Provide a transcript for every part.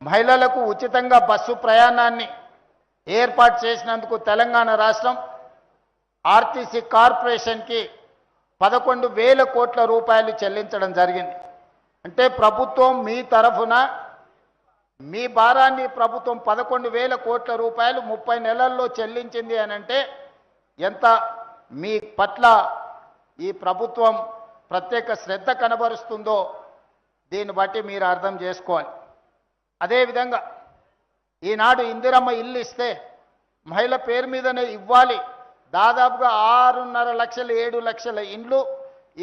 మహిళలకు ఉచితంగా బస్సు ప్రయాణాన్ని ఏర్పాటు చేసినందుకు తెలంగాణ రాష్ట్రం ఆర్టీసీ కార్పొరేషన్కి 11,000 కోట్ల రూపాయలు చెల్లించడం జరిగింది. అంటే ప్రభుత్వం మీ తరఫున మీ భారాన్ని ప్రభుత్వం 11,000 కోట్ల రూపాయలు 30 నెలల్లో చెల్లించింది అని అంటే ఎంత మీ పట్ల ఈ ప్రభుత్వం ప్రత్యేక శ్రద్ధ కనబరుస్తుందో దీన్ని బట్టి మీరు అర్థం చేసుకోవాలి. అదేవిధంగా ఈనాడు ఇందిరమ్మ ఇల్లు ఇస్తే మహిళ పేరు మీదనే ఇవ్వాలి. దాదాపుగా 6.5 లక్షలు 7 లక్షల ఇండ్లు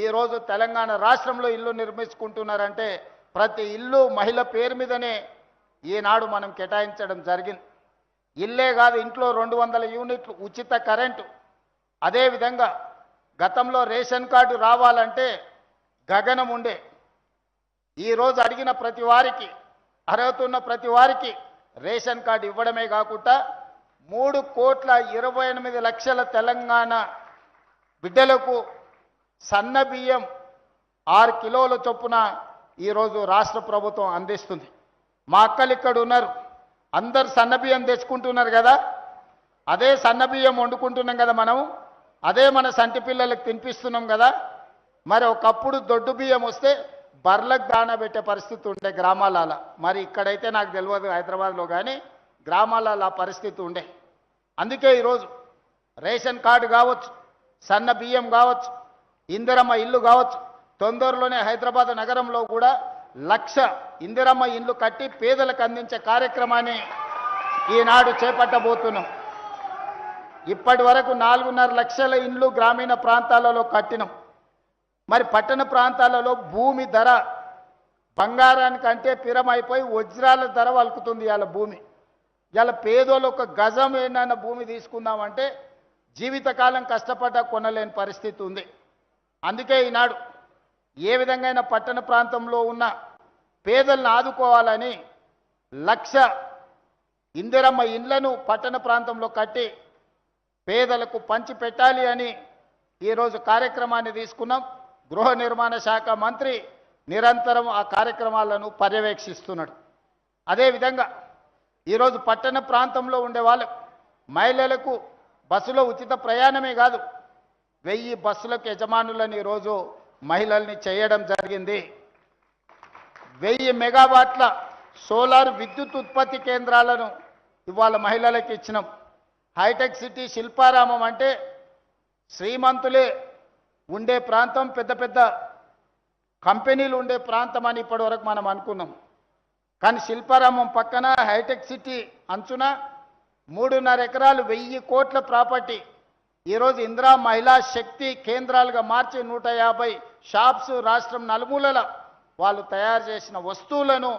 ఈరోజు తెలంగాణ రాష్ట్రంలో ఇల్లు నిర్మించుకుంటున్నారంటే ప్రతి ఇల్లు మహిళ పేరు మీదనే ఈనాడు మనం కేటాయించడం జరిగింది. ఇల్లే కాదు, ఇంట్లో 200 యూనిట్లు ఉచిత కరెంటు. అదేవిధంగా గతంలో రేషన్ కార్డు రావాలంటే గగనం ఉండే. ఈరోజు అడిగిన ప్రతి వారికి, అర్హత ఉన్న ప్రతి వారికి రేషన్ కార్డు ఇవ్వడమే కాకుండా 3,28,00,000 తెలంగాణ బిడ్డలకు సన్న బియ్యం 6 కిలోల చొప్పున ఈరోజు రాష్ట్ర ప్రభుత్వం అందిస్తుంది. మా అక్కలు ఇక్కడ ఉన్నారు, అందరు సన్న బియ్యం తెచ్చుకుంటున్నారు కదా. అదే సన్న బియ్యం వండుకుంటున్నాం కదా మనం, అదే మన సంటి పిల్లలకు తినిపిస్తున్నాం కదా. మరి ఒకప్పుడు దొడ్డు బియ్యం వస్తే బర్లకు దానా పెట్టే పరిస్థితి ఉండే గ్రామాలలో. మరి ఇక్కడైతే నాకు తెలియదు హైదరాబాద్లో, కానీ గ్రామాలలో ఆ పరిస్థితి ఉండే. అందుకే ఈరోజు రేషన్ కార్డు కావచ్చు, సన్న బియ్యం కావచ్చు, ఇందిరమ్మ ఇల్లు కావచ్చు, తొందరలోనే హైదరాబాద్ నగరంలో కూడా 1,00,000 ఇందిరమ్మ ఇల్లు కట్టి పేదలకు అందించే కార్యక్రమాన్ని ఈనాడు చేపట్టబోతున్నాం. ఇప్పటి వరకు 4.5 లక్షల ఇండ్లు గ్రామీణ ప్రాంతాలలో కట్టినాం. మరి పట్టణ ప్రాంతాలలో భూమి ధర బంగారానికంటే పిరమైపోయి వజ్రాల ధర వలుకుతుంది ఇవాళ భూమి. ఇవాళ పేదోళ్ళు ఒక గజం ఏదైనా భూమి తీసుకుందామంటే జీవితకాలం కష్టపడ్డా కొనలేని పరిస్థితి ఉంది. అందుకే ఈనాడు ఏ విధంగా పట్టణ ప్రాంతంలో ఉన్న పేదలను ఆదుకోవాలని 1,00,000 ఇందిరమ్మ ఇండ్లను పట్టణ ప్రాంతంలో కట్టి పేదలకు పంచి పెట్టాలి అని ఈరోజు కార్యక్రమాన్ని తీసుకున్నాం. గృహ నిర్మాణ శాఖ మంత్రి నిరంతరం ఆ కార్యక్రమాలను పర్యవేక్షిస్తున్నాడు. అదేవిధంగా ఈరోజు పట్టణ ప్రాంతంలో ఉండే వాళ్ళకు మహిళలకు బస్సులో ఉచిత ప్రయాణమే కాదు, 1000 బస్సులకు యజమానులను ఈరోజు మహిళల్ని చేయడం జరిగింది. 1000 మెగావాట్ల సోలార్ విద్యుత్ ఉత్పత్తి కేంద్రాలను ఇవాళ మహిళలకు ఇచ్చినాం. హైటెక్ సిటీ శిల్పారామం అంటే శ్రీమంతులే ఉండే ప్రాంతం, పెద్ద పెద్ద కంపెనీలు ఉండే ప్రాంతం అని ఇప్పటివరకు మనం అనుకున్నాం. కానీ శిల్పారామం పక్కన హైటెక్ సిటీ అంచున 3.5 ఎకరాలు 1000 కోట్ల ప్రాపర్టీ ఈరోజు ఇందిరా మహిళా శక్తి కేంద్రాలుగా మార్చి 150 షాప్స్ రాష్ట్రం నలుమూలల వాళ్ళు తయారు చేసిన వస్తువులను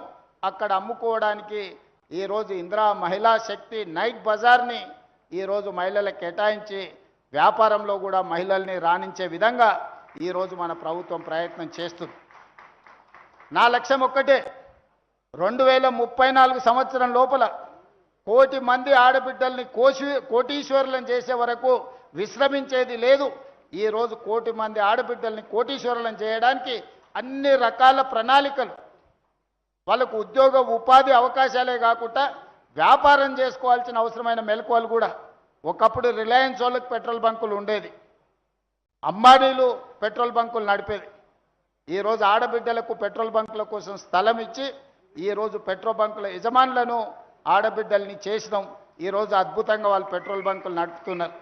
అక్కడ అమ్ముకోవడానికి ఈరోజు ఇందిరా మహిళా శక్తి నైట్ బజార్ని ఈరోజు మహిళలకు కేటాయించి వ్యాపారంలో కూడా మహిళల్ని రాణించే విధంగా ఈరోజు మన ప్రభుత్వం ప్రయత్నం చేస్తుంది. నా లక్ష్యం ఒక్కటే, 2034 సంవత్సరం లోపల 1 కోటి మంది ఆడబిడ్డల్ని కోటీశ్వరులను చేసే వరకు విశ్రమించేది లేదు. ఈరోజు 1 కోటి మంది ఆడబిడ్డల్ని కోటీశ్వరులను చేయడానికి అన్ని రకాల ప్రణాళికలు, వాళ్ళకు ఉద్యోగ ఉపాధి అవకాశాలే కాకుండా వ్యాపారం చేసుకోవాల్సిన అవసరమైన మెలకువలు కూడా. ఒకప్పుడు రిలయన్స్ వాళ్ళకి పెట్రోల్ బంకులు ఉండేది, అంబానీలు పెట్రోల్ బంకులు నడిపేది. ఈరోజు ఆడబిడ్డలకు పెట్రోల్ బంకుల కోసం స్థలం ఇచ్చి ఈరోజు పెట్రోల్ బంకుల యజమానులను ఆడబిడ్డల్ని చేసినాం. ఈరోజు అద్భుతంగా వాళ్ళు పెట్రోల్ బంకులు నడుపుతున్నారు.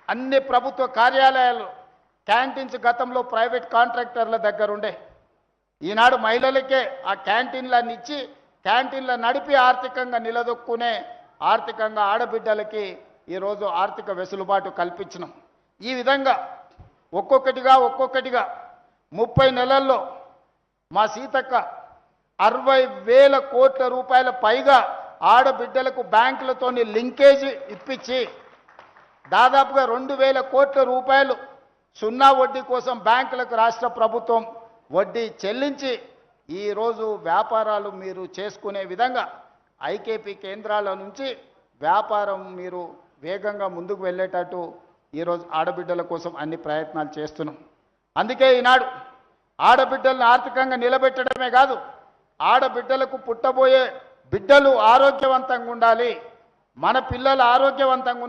అన్ని ప్రభుత్వ కార్యాలయాలు క్యాంటీన్స్ గతంలో ప్రైవేట్ కాంట్రాక్టర్ల దగ్గర ఉండే. ఈనాడు మహిళలకే ఆ క్యాంటీన్లన్నీ ఇచ్చి క్యాంటీన్ల నడిపి ఆర్థికంగా నిలదొక్కునే ఆర్థికంగా ఆడబిడ్డలకి ఈరోజు ఆర్థిక వెసులుబాటు కల్పించినాం. ఈ విధంగా ఒక్కొక్కటిగా 30 నెలల్లో మా సీతక్క 60,000 కోట్ల రూపాయల పైగా ఆడబిడ్డలకు బ్యాంకులతోని లింకేజ్ ఇప్పించి దాదాపుగా 2,000 కోట్ల రూపాయలు సున్నా వడ్డీ కోసం బ్యాంకులకు రాష్ట్ర ప్రభుత్వం వడ్డీ చెల్లించి ఈరోజు వ్యాపారాలు మీరు చేసుకునే విధంగా ఐకేపీ కేంద్రాల నుంచి వ్యాపారం మీరు వేగంగా ముందుకు వెళ్ళేటట్టు ఈరోజు ఆడబిడ్డల కోసం అన్ని ప్రయత్నాలు చేస్తున్నాం. అందుకే ఈనాడు ఆడబిడ్డలను ఆర్థికంగా నిలబెట్టడమే కాదు, ఆడబిడ్డలకు పుట్టబోయే బిడ్డలు ఆరోగ్యవంతంగా ఉండాలి, మన పిల్లలు ఆరోగ్యవంతంగా